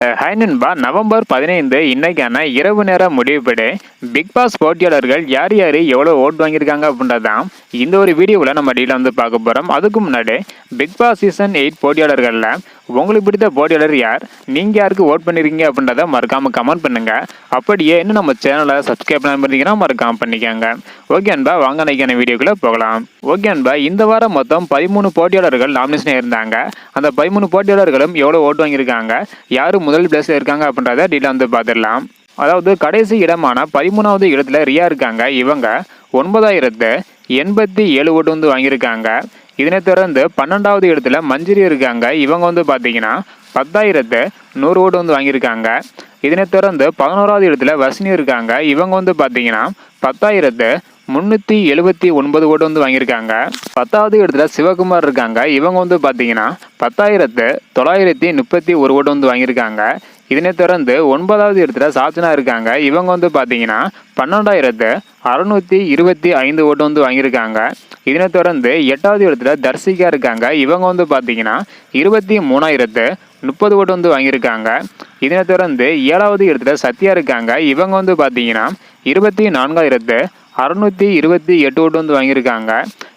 Hi நண்பா, November 15 இன்னைக்கான இரவு நேர முடிவுப்படி பிக் பாஸ் போட்டியாளர்கள் யார் யார் எவ்வளோ ஓட்டு வாங்கியிருக்காங்க அப்படின்றதான் இந்த ஒரு வீடியோவில் நம்ம டீல பார்க்க போகிறோம். அதுக்கு முன்னாடி பிக் பாஸ் சீசன் 8 போட்டியாளர்களில் உங்களுக்கு பிடித்த போட்டியாளர் யார், நீங்கள் யாருக்கு ஓட் பண்ணியிருக்கீங்க அப்படின்றத மறக்காமல் கமெண்ட் பண்ணுங்க. அப்படியே இன்னும் நம்ம சேனலை சப்ஸ்கிரைப் பண்ண பண்ணிங்கன்னா மறக்காம பண்ணிக்கோங்க. ஓகே அன்பா, வாங்க நைக்கான வீடியோக்குள்ளே போகலாம். ஓகே அன்பா, இந்த வாரம் மொத்தம் 13 போட்டியாளர்கள் நாமினேஷன் இருந்தாங்க. அந்த 13 போட்டியாளர்களும் எவ்வளோ ஓட்டு வாங்கியிருக்காங்க, யார் முதல் பிளேஸ்ல இருக்காங்க அப்படின்றத டீல பார்த்துடலாம். அதாவது கடைசி இடமான 13வது இடத்துல ரியா இருக்காங்க. இவங்க 9087 ஓட்டு வாங்கியிருக்காங்க. இதனை தொடர்ந்து 12வது இடத்துல மஞ்சிரி இருக்காங்க. இவங்க பார்த்தீங்கன்னா 10100 ஓட்டு வாங்கியிருக்காங்க. இதனை தொடர்ந்து 11வது இடத்துல வசினி இருக்காங்க. இவங்க பார்த்தீங்கன்னா 10379 ஓட்டு வாங்கியிருக்காங்க. 10வது இடத்துல சிவகுமார் இருக்காங்க. இவங்க பார்த்தீங்கன்னா 10931 ஓட்டு வாங்கியிருக்காங்க. இதனை தொடர்ந்து 9வது இடத்துல சாச்சனா இருக்காங்க. இவங்க பார்த்தீங்கன்னா 12625 ஓட்டு வாங்கியிருக்காங்க. இதனை தொடர்ந்து 8வது இடத்துல தர்சிகா இருக்காங்க. இவங்க பார்த்தீங்கன்னா 23030 ஓட்டு வாங்கியிருக்காங்க. இதனை தொடர்ந்து 7வது இடத்துல சத்யா இருக்காங்க. இவங்க பார்த்தீங்கன்னா 24628 ஓட்டு வாங்கியிருக்காங்க.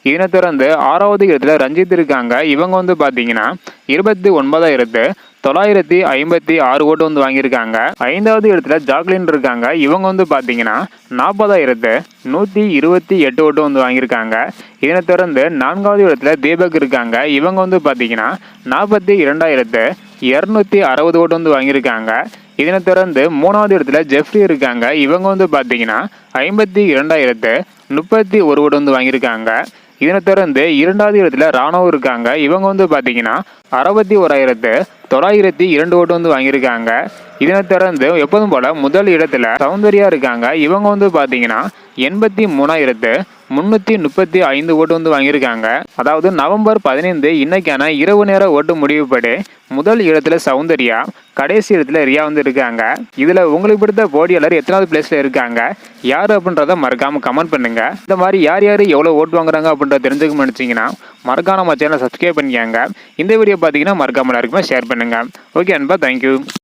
இதனை தொடர்ந்து 6வது இடத்துல ரஞ்சித் இருக்காங்க. இவங்க பார்த்தீங்கன்னா 29956 ஓட்டு வாங்கியிருக்காங்க. 5வது இடத்துல ஜாக்லின் இருக்காங்க. இவங்க பார்த்தீங்கன்னா 40128 ஓட்டு வாங்கியிருக்காங்க. இதனை தொடர்ந்து 4வது இடத்துல தீபக் இருக்காங்க. இவங்க பார்த்தீங்கன்னா 42260 ஓட்டு வாங்கியிருக்காங்க. இதனை தொடர்ந்து 3வது இடத்துல ஜெஃப்ரி இருக்காங்க. இவங்க பார்த்தீங்கன்னா 52031 ஓட்டு வாங்கியிருக்காங்க. இதனை தொடர்ந்து 2வது இடத்துல ராணுவ இருக்காங்க. இவங்க பார்த்தீங்கன்னா 61902 ஓட்டு வாங்கியிருக்காங்க. இதனை தொடர்ந்து எப்போதும் போல முதல் இடத்துல சௌந்தர்யா இருக்காங்க. இவங்க பார்த்தீங்கன்னா 83335 ஓட்டு வாங்கியிருக்காங்க. அதாவது நவம்பர் 15 இன்னைக்கான இரவு நேர ஓட்டு முடிவுப்படி முதல் இடத்துல சௌந்தர்யா, கடைசி இடத்துல ரியா இருக்காங்க. இதுல உங்களுக்கு பிடித்த போட்டியாளர் எத்தனாவது பிளேஸ்ல இருக்காங்க, யாரு அப்படின்றத மறக்காம கமெண்ட் பண்ணுங்க. இந்த மாதிரி யார் யார் எவ்வளவு ஓட்டு வாங்குறாங்க அப்படின்றத தெரிஞ்சுக்க நினைச்சீங்கன்னா மறக்காம நம்ம சேனலை சப்ஸ்கிரைப் பண்ணிக்கோங்க. இந்த வீடியோ பார்த்தீங்கன்னா மறக்காம எல்லாருக்குமே ஷேர் பண்ணுங்க. ஓகே அன்பா, தேங்க்யூ.